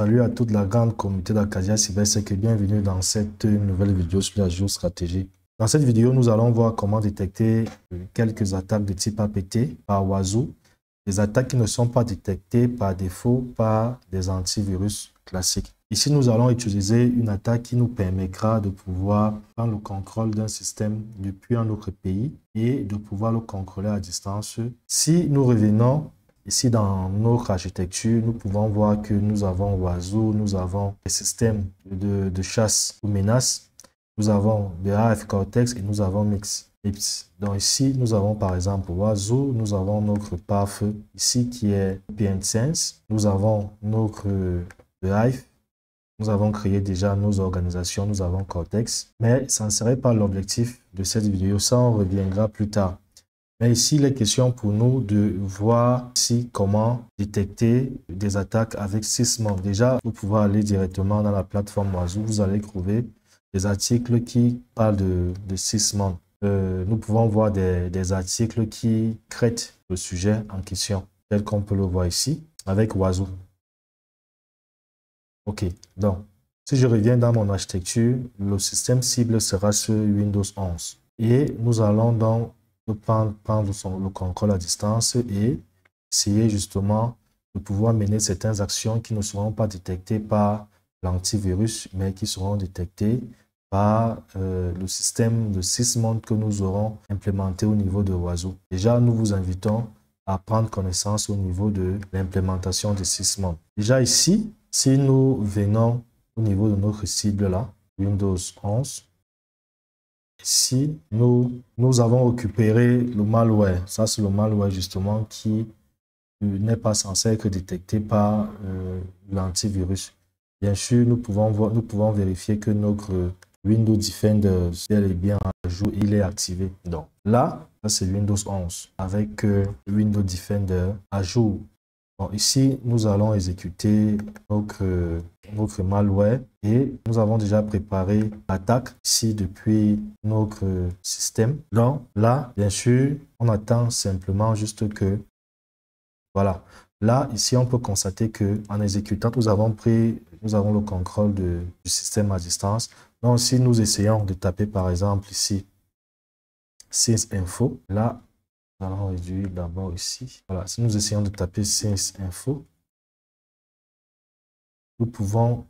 Salut à toute la grande communauté d'Acadia Cybersec et bienvenue dans cette nouvelle vidéo sur la géostratégie. Dans cette vidéo, nous allons voir comment détecter quelques attaques de type APT par Wazoo, des attaques qui ne sont pas détectées par défaut par des antivirus classiques. Ici, nous allons utiliser une attaque qui nous permettra de pouvoir prendre le contrôle d'un système depuis un autre pays et de pouvoir le contrôler à distance. Si nous revenons ici, dans notre architecture, nous pouvons voir que nous avons Wazoo, nous avons des systèmes de chasse ou menaces, nous avons de AF Cortex et nous avons Mix. Donc ici, nous avons par exemple Wazoo, nous avons notre PAF ici qui est PNSense, nous avons notre Hive, nous avons créé déjà nos organisations, nous avons Cortex, mais ça ne serait pas l'objectif de cette vidéo, ça on reviendra plus tard. Mais ici, il est question pour nous de voir ici comment détecter des attaques avec Sysmon. Déjà, vous pouvez aller directement dans la plateforme Wazoo, vous allez trouver des articles qui parlent de Sysmon. Nous pouvons voir des articles qui traitent le sujet en question, tel qu'on peut le voir ici avec Wazoo. Ok, donc, si je reviens dans mon architecture, le système cible sera sur Windows 11. Et nous allons donc prendre le contrôle à distance et essayer justement de pouvoir mener certaines actions qui ne seront pas détectées par l'antivirus, mais qui seront détectées par le système de Sysmon que nous aurons implémenté au niveau de Wazoo. Déjà, nous vous invitons à prendre connaissance au niveau de l'implémentation de Sysmon. Déjà ici, si nous venons au niveau de notre cible là, Windows 11, ici, nous avons récupéré le malware. Ça, c'est le malware justement qui n'est pas censé être détecté par l'antivirus. Bien sûr, nous pouvons vérifier que notre Windows Defender est bien à jour, il est activé. Donc là, c'est Windows 11 avec Windows Defender à jour. Bon, ici, nous allons exécuter notre malware et nous avons déjà préparé l'attaque ici depuis notre système. Donc là, bien sûr, on attend simplement juste que, voilà. Là, ici, on peut constater qu'en exécutant, nous avons le contrôle du système à distance. Donc, si nous essayons de taper, par exemple, ici, sysinfo, là, nous allons réduire d'abord ici. Voilà, si nous essayons de taper sysinfo, nous pouvons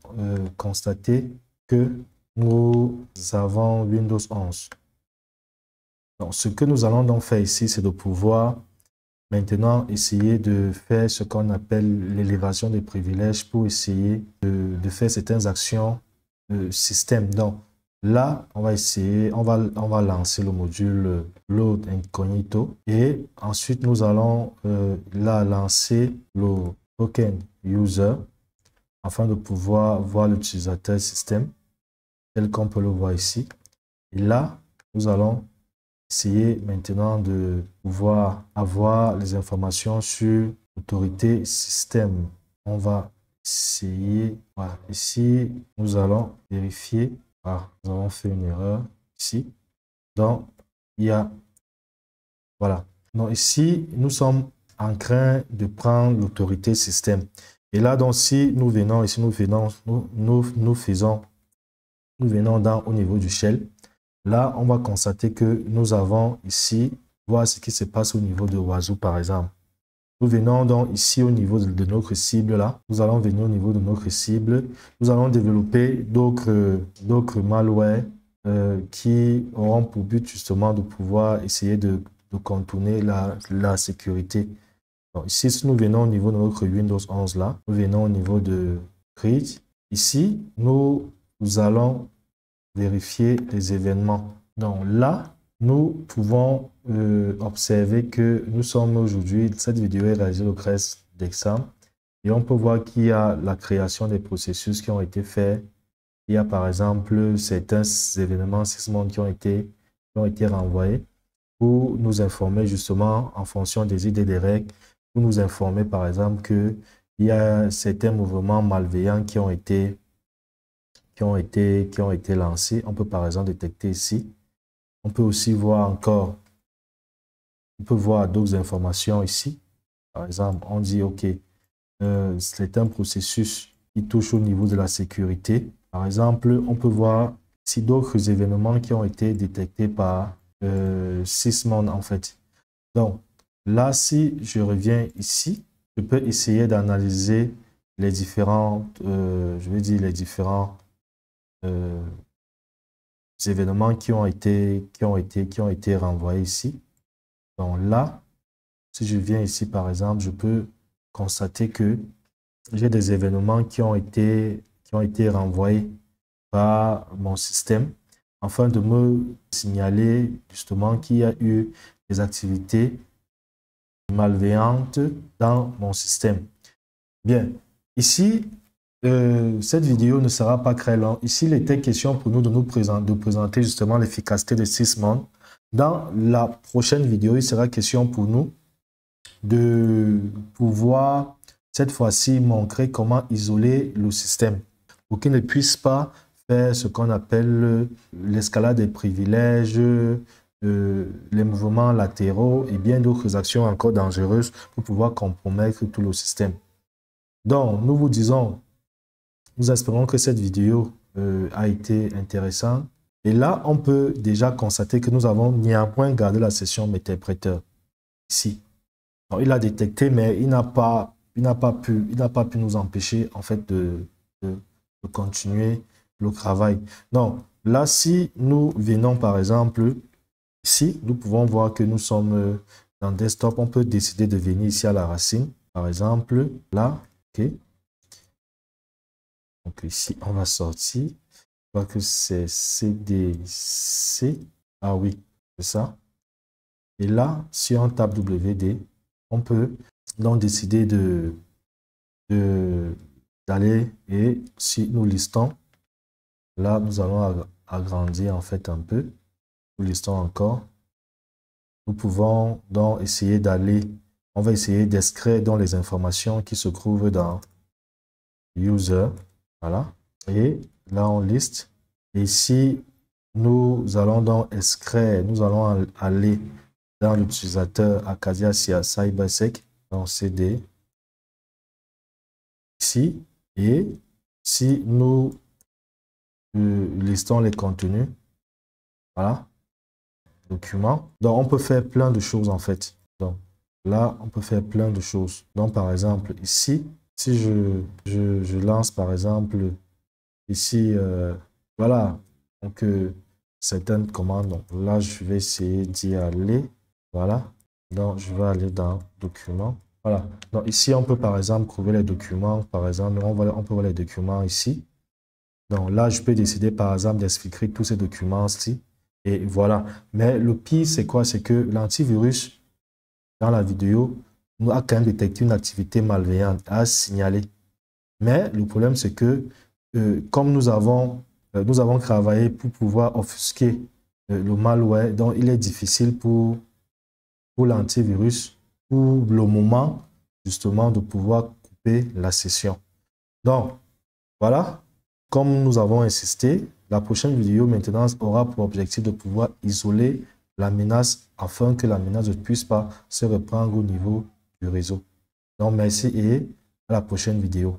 constater que nous avons Windows 11. Donc, ce que nous allons donc faire ici, c'est de pouvoir maintenant essayer de faire ce qu'on appelle l'élévation des privilèges pour essayer de faire certaines actions système. Donc là, on va essayer, on va lancer le module load incognito et ensuite nous allons là lancer le token user afin de pouvoir voir l'utilisateur système tel qu'on peut le voir ici. Et là, nous allons essayer maintenant de pouvoir avoir les informations sur l'autorité système. On va essayer, voilà. Ici, nous allons vérifier. Voilà, nous avons fait une erreur ici. Donc, il y a, voilà. Donc ici, nous sommes en train de prendre l'autorité système. Et là, donc, si nous venons ici, nous venons au niveau du shell. Là, on va constater que nous avons ici, voir ce qui se passe au niveau de Wazoo, par exemple. Nous venons donc ici au niveau de notre cible, là. Nous allons venir au niveau de notre cible. Nous allons développer d'autres malwares qui auront pour but justement de pouvoir essayer de contourner la sécurité. Donc ici, si nous venons au niveau de notre Windows 11, là, nous venons au niveau de Create. Ici, nous allons vérifier les événements. Donc là, nous pouvons observer que nous sommes aujourd'hui, cette vidéo est réalisée le 13 décembre et on peut voir qu'il y a la création des processus qui ont été faits. Il y a par exemple certains événements Sysmon qui ont été renvoyés pour nous informer justement en fonction des idées des règles, pour nous informer par exemple qu'il y a certains mouvements malveillants qui ont été lancés. On peut par exemple détecter ici. On peut aussi voir on peut voir d'autres informations ici. Par exemple, on dit, OK, c'est un processus qui touche au niveau de la sécurité. Par exemple, on peut voir ici d'autres événements qui ont été détectés par Sysmon en fait. Donc là, si je reviens ici, je peux essayer d'analyser les différentes, je veux dire les différents événements qui ont été renvoyés ici. Donc là, si je viens ici par exemple, je peux constater que j'ai des événements qui ont été renvoyés par mon système afin de me signaler justement qu'il y a eu des activités malveillantes dans mon système. Bien, ici, cette vidéo ne sera pas très longue. Ici, il était question pour nous de présenter justement l'efficacité de Sysmon. Dans la prochaine vidéo, il sera question pour nous de pouvoir cette fois-ci montrer comment isoler le système pour qu'il ne puisse pas faire ce qu'on appelle l'escalade des privilèges, les mouvements latéraux et bien d'autres actions encore dangereuses pour pouvoir compromettre tout le système. Donc, nous vous disons, nous espérons que cette vidéo a été intéressante. Et là, on peut déjà constater que nous avons néanmoins gardé la session interpréteur ici. Donc, il a détecté, mais il n'a pas pu nous empêcher en fait de continuer le travail. Donc là, si nous venons par exemple ici, nous pouvons voir que nous sommes dans desktop. On peut décider de venir ici à la racine, par exemple là, ok. Donc ici, on va sortir. Je vois que c'est CDC. Ah oui, c'est ça. Et là, si on tape WD, on peut donc décider d'aller et si nous listons, là, nous allons agrandir en fait un peu. Nous listons encore. Nous pouvons donc essayer d'aller, on va essayer d'extraire dans les informations qui se trouvent dans User. Voilà. Et là, on liste. Et ici, nous allons donc extraire, nous allons aller dans l'utilisateur Acadia CyberSec, dans CD. Ici. Et si nous listons les contenus, voilà, documents. Donc, on peut faire plein de choses en fait. Donc, là, on peut faire plein de choses. Donc, par exemple, ici, si je lance par exemple ici, voilà, donc certaines commandes. Donc là, je vais essayer d'y aller. Voilà, donc je vais aller dans documents. Voilà, donc ici, on peut par exemple trouver les documents. Par exemple, on peut voir les documents ici. Donc là, je peux décider par exemple d'expliquer tous ces documents-ci. Et voilà. Mais le pire, c'est quoi? C'est que l'antivirus, dans la vidéo, nous a quand même détecté une activité malveillante à signaler. Mais le problème, c'est que comme nous avons travaillé pour pouvoir offusquer le malware, donc il est difficile pour l'antivirus, pour le moment, justement, de pouvoir couper la session. Donc, voilà. Comme nous avons insisté, la prochaine vidéo maintenant aura pour objectif de pouvoir isoler la menace afin que la menace ne puisse pas se reprendre au niveau du réseau. Donc, merci et à la prochaine vidéo.